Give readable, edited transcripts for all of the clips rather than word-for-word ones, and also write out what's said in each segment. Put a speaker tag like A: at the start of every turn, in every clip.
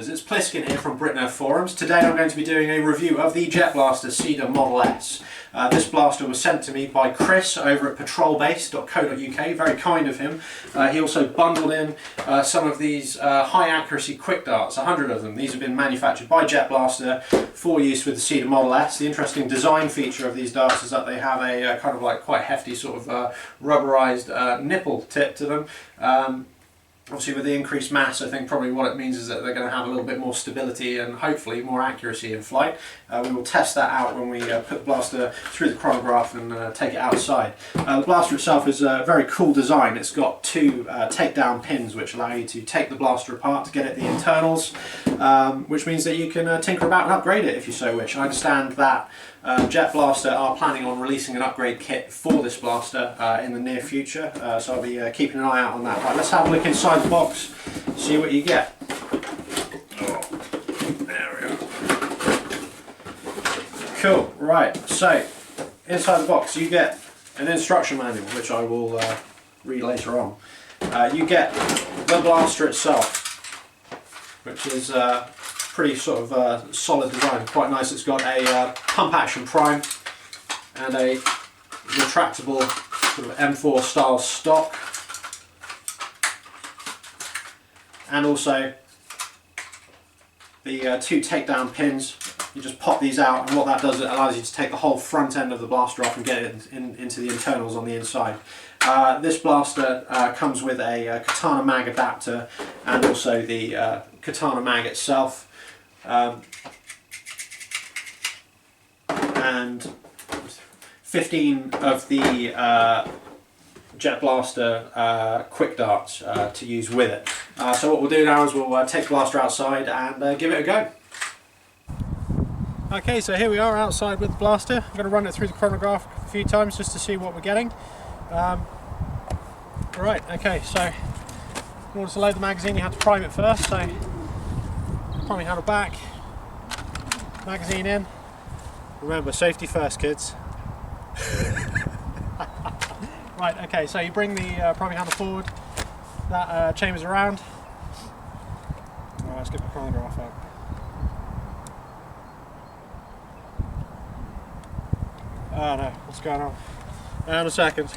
A: blasters, it's Pliskin here from Nerf Forums. Today I'm going to be doing a review of the Jet Blaster CEDA Model S. This blaster was sent to me by Chris over at patrolbase.co.uk, very kind of him. He also bundled in some of these high accuracy quick darts, 100 of them. These have been manufactured by Jet Blaster for use with the CEDA Model S. The interesting design feature of these darts is that they have a kind of like quite hefty sort of rubberized nipple tip to them. Obviously with the increased mass, I think probably what it means is that they're going to have a little bit more stability and hopefully more accuracy in flight. We will test that out when we put the blaster through the chronograph and take it outside. The blaster itself is a very cool design. It's got two takedown pins which allow you to take the blaster apart to get at the internals, which means that you can tinker about and upgrade it if you so wish. I understand that Jet Blaster are planning on releasing an upgrade kit for this blaster in the near future, so I'll be keeping an eye out on that. Right, let's have a look inside the box, see what you get. Oh, there we are. Cool, right, so inside the box you get an instruction manual, which I will read later on. You get the blaster itself, which is pretty sort of solid design, quite nice. It's got a pump action prime and a retractable sort of M4 style stock, and also the two takedown pins. You just pop these out, and what that does, it allows you to take the whole front end of the blaster off and get it into the internals on the inside. This blaster comes with a katana mag adapter and also the katana mag itself. And 15 of the Jet Blaster quick darts to use with it. So what we'll do now is we'll take the blaster outside and give it a go. Okay, so here we are outside with the blaster. I'm going to run it through the chronograph a few times just to see what we're getting. Right, okay, so in order to load the magazine you have to prime it first. So priming handle back, magazine in. Remember, safety first, kids. Right, okay, so you bring the priming handle forward, that chambers around. Alright, let's get the chronograph out. Oh no, what's going on? Hang on a second.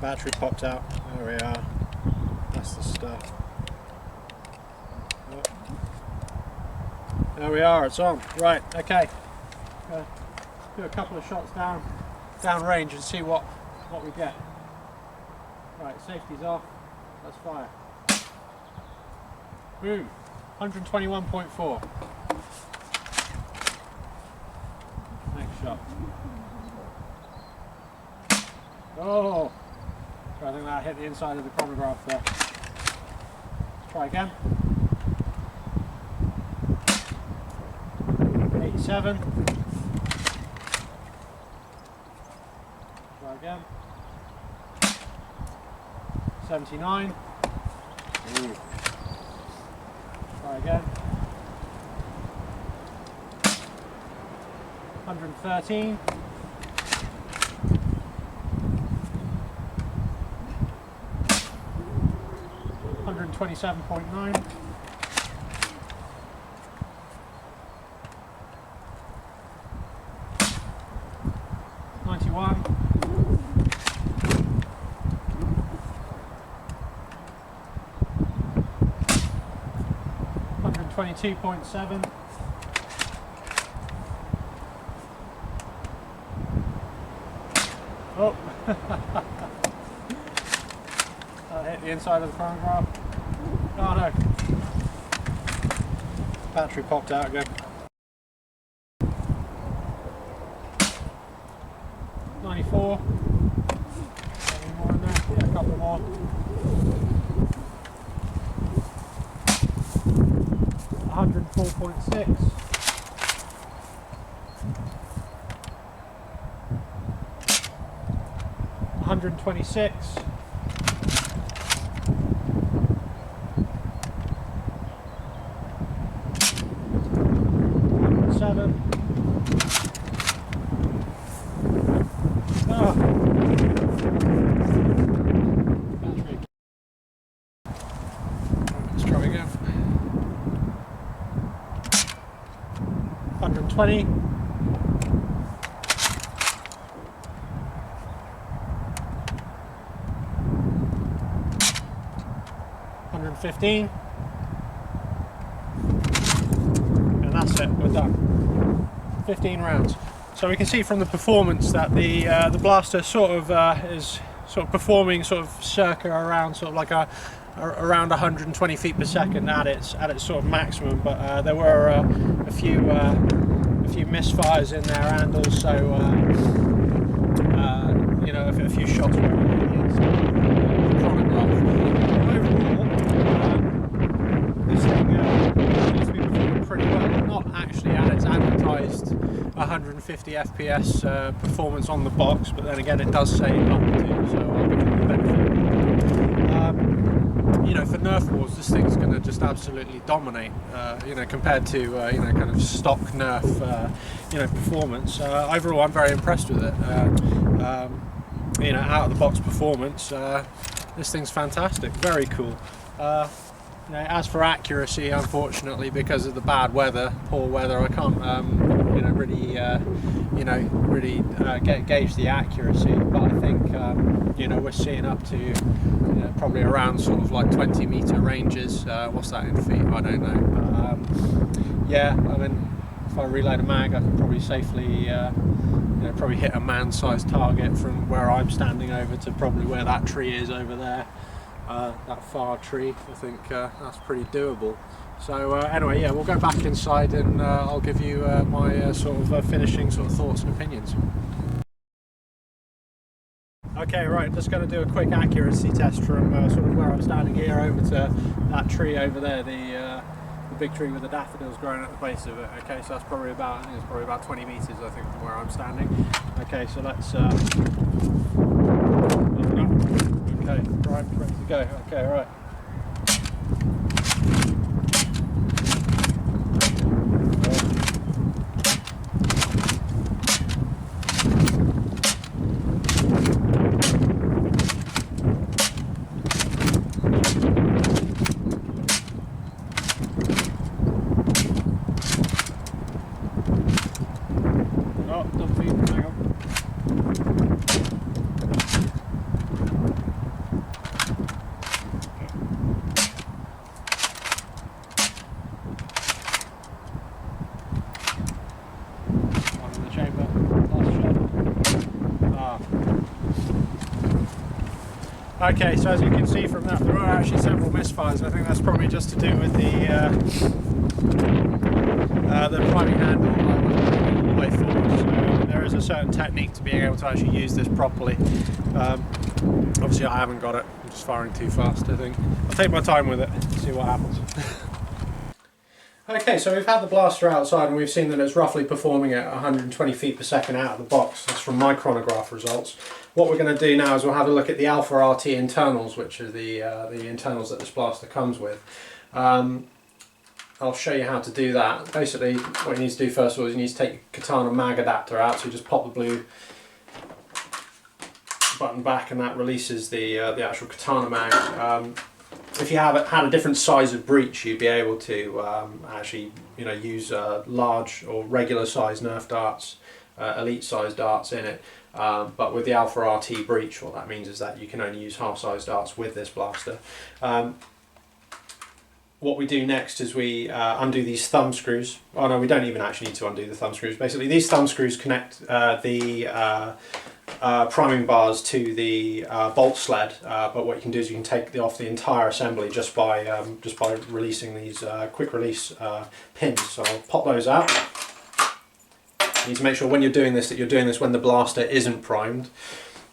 A: Battery popped out. There we are. That's the stuff. There we are, it's on. Right, okay. Do a couple of shots down range and see what we get. Right, safety's off. Let's fire. Boom. 121.4. Next shot. Oh! I think that hit the inside of the chronograph there. Let's try again. 87. Try again. 79. Ooh. Try again. 113. 127.9. $91. 122.7. Oh, that hit the inside of the chronograph. Oh no, battery popped out again. 94. Any more in there? Yeah, a couple more. 104.6. 126. 107. Oh. Battery. Let's try again. 120. 115. And that's it, we're done. 15 rounds. So we can see from the performance that the blaster sort of is sort of performing sort of circa around sort of like around 120 feet per second at its sort of maximum. But there were a few misfires in there, and also you know, a few shots where chronograph. Overall, this thing seems to be performing pretty well. Not actually at its advertised 150 FPS performance on the box, but then again it does say up to, so I'll give it the benefit. You know, for Nerf wars, this thing's going to just absolutely dominate. You know, compared to you know, kind of stock Nerf you know, performance. Overall, I'm very impressed with it. You know, out of the box performance, this thing's fantastic. Very cool. You know, as for accuracy, unfortunately, because of the bad weather, poor weather, I can't you know, really you know, really gauge the accuracy. But I think you know, we're seeing up to, you know, probably around sort of like 20 meter ranges. What's that in feet? I don't know. But yeah, I mean, if I reload a mag, I can probably safely you know, probably hit a man-sized target from where I'm standing over to probably where that tree is over there. That far tree, I think that's pretty doable. So anyway, yeah, we'll go back inside and I'll give you my sort of finishing sort of thoughts and opinions. Okay, right, just going to do a quick accuracy test from sort of where I'm standing here over to that tree over there, the big tree with the daffodils growing at the base of it. Okay, so that's probably about, I think it's probably about 20 meters, I think, from where I'm standing. Okay, so let's open up. Okay, right, ready to go. Okay, right. Oh, don't feed, hang on. One in the chamber, last shot. Ah. Okay, so as you can see from that, there are actually several misfires. I think that's probably just to do with the priming handle all the way forward. So there is a certain technique to being able to actually use this properly. Obviously I haven't got it, I'm just firing too fast, I think. I'll take my time with it, see what happens. Okay, so we've had the blaster outside and we've seen that it's roughly performing at 120 feet per second out of the box. That's from my chronograph results. What we're going to do now is we'll have a look at the Alpha RT internals, which are the internals that this blaster comes with. I'll show you how to do that. Basically, what you need to do first of all is you need to take your Katana mag adapter out, so you just pop the blue button back and that releases the actual Katana mag. If you had a different size of breech, you'd be able to actually, you know, use large or regular size Nerf darts, elite size darts in it. But with the Alpha RT breech, what that means is that you can only use half size darts with this blaster. What we do next is we undo these thumb screws. Oh no, we don't even actually need to undo the thumb screws. Basically, these thumb screws connect the priming bars to the bolt sled. But what you can do is you can take off the entire assembly just by releasing these quick release pins. So I'll pop those out. You need to make sure when you're doing this that you're doing this when the blaster isn't primed.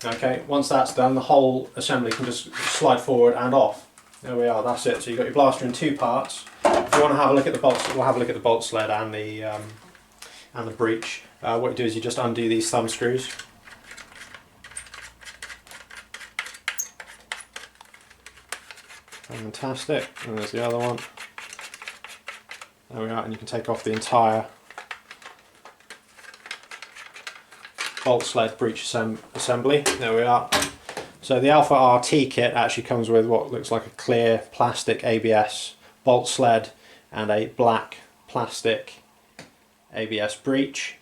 A: Okay, once that's done, the whole assembly can just slide forward and off. There we are, that's it. So you've got your blaster in two parts. If you want to have a look at the bolts, we'll have a look at the bolt sled and the breech. What you do is you just undo these thumb screws. Fantastic. And there's the other one. There we are, and you can take off the entire bolt sled breech assembly. There we are. So the Alpha RT kit actually comes with what looks like a clear plastic ABS bolt sled and a black plastic ABS breech.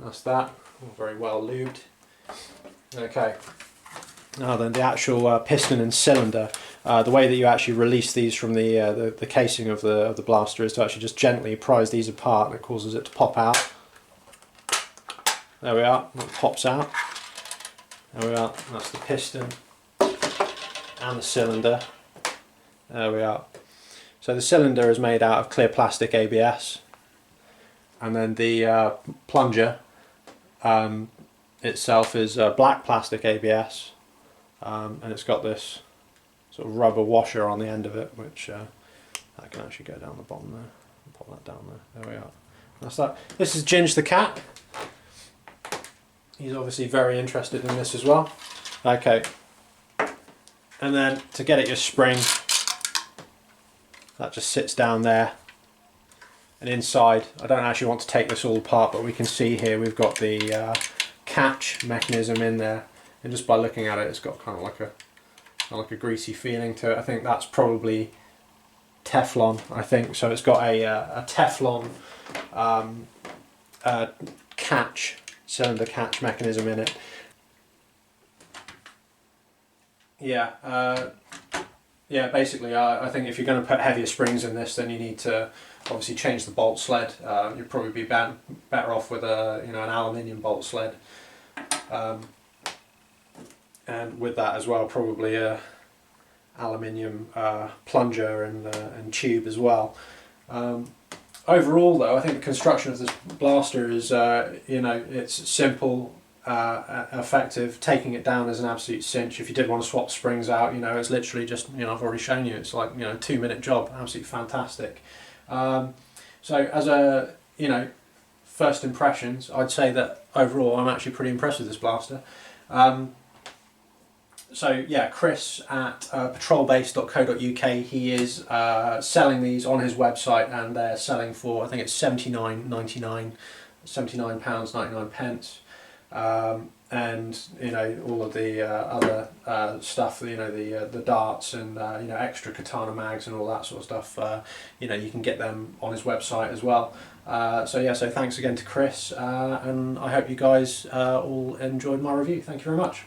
A: That's that, all very well lubed. Okay, now then the actual piston and cylinder. The way that you actually release these from the casing of the blaster is to actually just gently prise these apart, and it causes it to pop out. There we are, it pops out. There we are, that's the piston and the cylinder. There we are. So the cylinder is made out of clear plastic ABS, and then the plunger itself is black plastic ABS, and it's got this sort of rubber washer on the end of it, which I can actually go down the bottom there and pop that down there. There we are. That's that. This is Ginge the cat. He's obviously very interested in this as well. Okay, and then to get at your spring, that just sits down there, and inside, I don't actually want to take this all apart, but we can see here we've got the catch mechanism in there, and just by looking at it, it's got kind of like a greasy feeling to it. I think that's probably Teflon, I think. So it's got a Teflon cylinder catch mechanism in it. Yeah, yeah. Basically, I think if you're going to put heavier springs in this, then you need to obviously change the bolt sled. You'd probably be better off with an aluminium bolt sled, and with that as well, probably a aluminium plunger and tube as well. Overall, though, I think the construction of this blaster is, it's simple, effective. Taking it down is an absolute cinch. If you did want to swap springs out, it's literally just, I've already shown you. It's like, a 2-minute job. Absolutely fantastic. So as a, first impressions, I'd say that overall I'm actually pretty impressed with this blaster. So yeah, Chris at patrolbase.co.uk, he is selling these on his website, and they're selling for, I think it's £79.99, £79.99, and all of the other stuff, the darts and extra katana mags and all that sort of stuff. You can get them on his website as well. So thanks again to Chris, and I hope you guys all enjoyed my review. Thank you very much.